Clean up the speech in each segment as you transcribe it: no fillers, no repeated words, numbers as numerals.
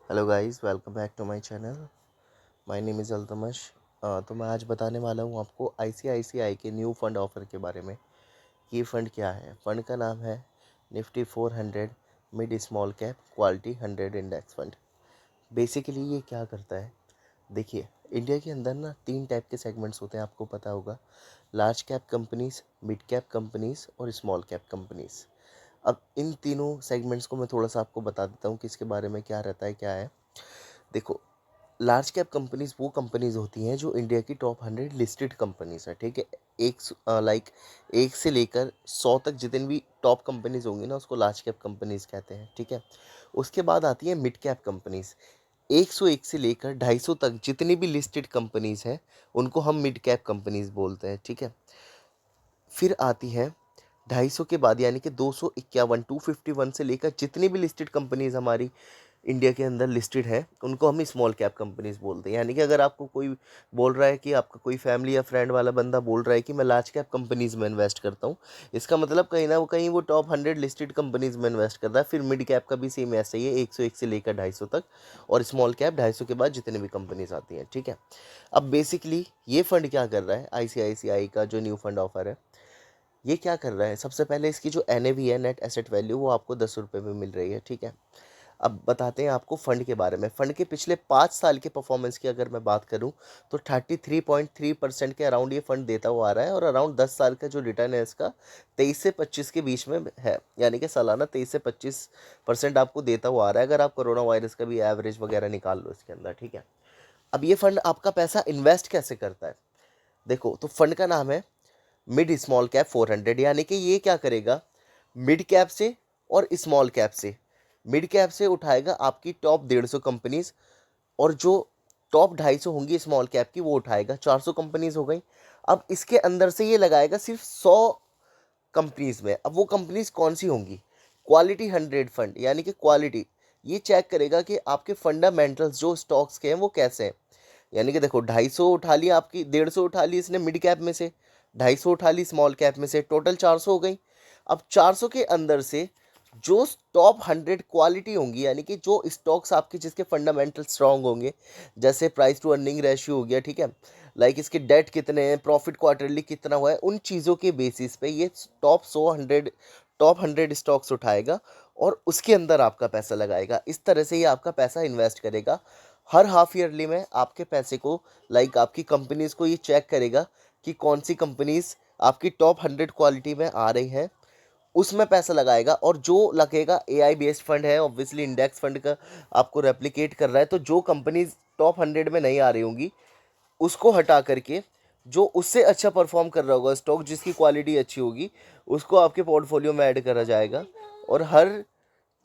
Hello guys, welcome back to my channel. My name is Altamash. तो मैं आज बताने वाला हूँ आपको आईसीआईसीआई के न्यू फंड ऑफ़र के बारे में। ये फ़ंड क्या है? फ़ंड का नाम है Nifty 400 mid small cap quality 100 index fund. Basically ये क्या करता है, देखिए, इंडिया के अंदर ना 3 टाइप के सेगमेंट्स होते हैं, आपको पता होगा। Large cap companies, mid cap companies और स्मॉल कैप कंपनीज़। अब इन तीनों सेगमेंट्स को मैं थोड़ा-सा आपको बता देता हूँ कि इसके बारे में क्या रहता है, क्या है। देखो, लार्ज कैप कंपनीज़ वो कंपनीज़ होती हैं जो इंडिया की टॉप 100 लिस्टेड कंपनीज़ हैं, ठीक है? लाइक 1 से लेकर 100 तक जितनी भी टॉप कंपनीज़ होंगी ना, उसको लार्ज कैप कंपनीज़ कहते हैं, ठीक है? उसके बाद आती है मिड कैप कंपनीज़। 101 से लेकर 250 तक जितनी भी लिस्टेड कंपनीज़ हैं, उनको हम मिड कैप कंपनीज़ बोलते हैं, ठीक है? फिर आती है 250 के बाद, यानी कि 251 251 से लेकर जितनी भी लिस्टेड कंपनीज़ हमारी इंडिया के अंदर लिस्टेड है, उनको हम स्मॉल कैप कंपनीज़ बोलते हैं। यानी कि अगर आपको कोई बोल रहा है कि आपका कोई फैमिली या फ्रेंड वाला बंदा बोल रहा है कि मैं लार्ज कैप कंपनीज़ में इन्वेस्ट करता हूँ, इसका मतलब कहीं ना कहीं वो टॉप 100 लिस्टेड कंपनीज़ में इन्वेस्ट करता है। फिर मिड कैप का भी सेम ऐसा ही है, 101 से लेकर 250 तक, और स्मॉल कैप 250 के बाद जितने भी कंपनीज़ आती हैं, ठीक है। अब बेसिकली ये फंड क्या कर रहा है, आईसीआईसीआई का जो न्यू फंड ऑफर है, ये क्या कर रहा है? सबसे पहले इसकी जो एनएवी है, नेट एसेट वैल्यू, वो आपको 10 रुपये में मिल रही है, ठीक है। अब बताते हैं आपको फ़ंड के बारे में। फ़ंड के पिछले 5 साल के परफॉर्मेंस की अगर मैं बात करूं, तो 33.3% के अराउंड ये फ़ंड देता हुआ आ रहा है, और अराउंड 10 साल का जो रिटर्न है इसका 23 से 25 के बीच में है। यानी कि सालाना 23 से 25% आपको देता हुआ आ रहा है, अगर आप कोरोना वायरस का भी एवरेज वगैरह निकाल लो इसके अंदर, ठीक है। अब ये फ़ंड आपका पैसा इन्वेस्ट कैसे करता है? देखो, तो फ़ंड का नाम है मिड स्मॉल कैप 400, यानी कि ये क्या करेगा, मिड कैप से और स्मॉल कैप से, मिड कैप से उठाएगा आपकी टॉप 150 कंपनीज, और जो टॉप 250 होंगी स्मॉल कैप की, वो उठाएगा 400 कंपनीज हो गई। अब इसके अंदर से ये लगाएगा सिर्फ 100 कंपनीज में। अब वो कंपनीज कौन सी होंगी? क्वालिटी 100 फंड, यानी कि क्वालिटी ये चेक करेगा कि आपके फंडामेंटल्स जो स्टॉक्स के हैं वो कैसे हैं। यानी कि देखो, 250 उठा लिया, आपकी 150 उठा ली इसने मिड कैप में से, 250 उठा ली स्मॉल कैप में से, टोटल 400 हो गई। अब 400 के अंदर से जो टॉप 100 क्वालिटी होंगी, यानी कि जो स्टॉक्स आपके जिसके फंडामेंटल स्ट्रांग होंगे, जैसे प्राइस टू अर्निंग रेशियो हो गया, ठीक है, लाइक इसके डेट कितने हैं, प्रॉफिट क्वार्टरली कितना हुआ है, उन चीज़ों के बेसिस पे ये टॉप 100 स्टॉक्स उठाएगा, और उसके अंदर आपका पैसा लगाएगा। इस तरह से ये आपका पैसा इन्वेस्ट करेगा। हर हाफ ईयरली में आपके पैसे को, लाइक आपकी कंपनीज को ये चेक करेगा कि कौन सी कंपनीज आपकी टॉप 100 क्वालिटी में आ रही हैं, उसमें पैसा लगाएगा। और जो लगेगा, एआई बेस्ड फंड है, ऑब्वियसली इंडेक्स फंड का आपको रेप्लिकेट कर रहा है, तो जो कंपनीज टॉप 100 में नहीं आ रही होंगी, उसको हटा करके जो उससे अच्छा परफॉर्म कर रहा होगा स्टॉक, जिसकी क्वालिटी अच्छी होगी, उसको आपके पोर्टफोलियो में ऐड करा जाएगा। और हर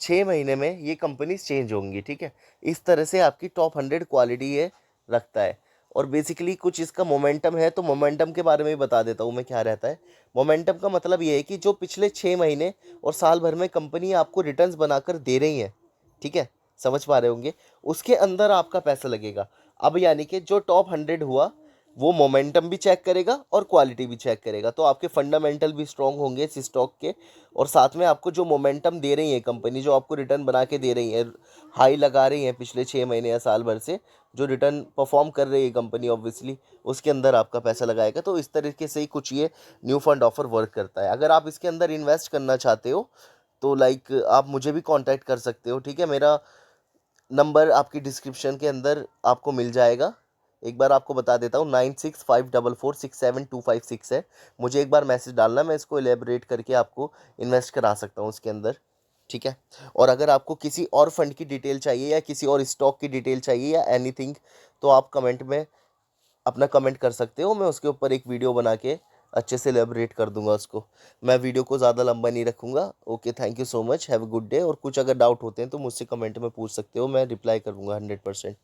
6 महीने में ये कंपनीज चेंज होंगी, ठीक है। इस तरह से आपकी टॉप 100 क्वालिटी ये रखता है। और बेसिकली कुछ इसका मोमेंटम है, तो मोमेंटम के बारे में भी बता देता हूँ मैं, क्या रहता है। मोमेंटम का मतलब ये है कि जो पिछले 6 महीने और साल भर में कंपनी आपको रिटर्न्स बनाकर दे रही है, ठीक है, समझ पा रहे होंगे, उसके अंदर आपका पैसा लगेगा। अब यानी कि जो टॉप 100 हुआ, वो मोमेंटम भी चेक करेगा और क्वालिटी भी चेक करेगा, तो आपके फंडामेंटल भी स्ट्रांग होंगे इस स्टॉक के। और साथ में आपको जो मोमेंटम दे रही है कंपनी, जो आपको रिटर्न बना के दे रही है, हाई लगा रही है पिछले 6 महीने या साल भर से, जो रिटर्न परफॉर्म कर रही है कंपनी, ऑब्वियसली उसके अंदर आपका पैसा लगाएगा। तो इस तरीके से ही कुछ ये न्यू फंड ऑफर वर्क करता है। अगर आप इसके अंदर इन्वेस्ट करना चाहते हो, तो लाइक आप मुझे भी कांटेक्ट कर सकते हो, ठीक है। मेरा नंबर आपकी डिस्क्रिप्शन के अंदर आपको मिल जाएगा। एक बार आपको बता देता हूँ, 9654467256 है। मुझे एक बार मैसेज डालना, मैं इसको एलेबरेट करके आपको इन्वेस्ट करा सकता हूँ उसके अंदर, ठीक है। और अगर आपको किसी और फंड की डिटेल चाहिए, या किसी और स्टॉक की डिटेल चाहिए, या एनीथिंग, तो आप कमेंट में अपना कमेंट कर सकते हो। मैं उसके ऊपर एक वीडियो बना के अच्छे से एलेबरेट कर दूंगा उसको। मैं वीडियो को ज़्यादा लंबा नहीं रखूंगा। Okay, thank you so much, have a good day. और कुछ अगर डाउट होते हैं तो मुझसे कमेंट में पूछ सकते हो, मैं रिप्लाई करूंगा 100%।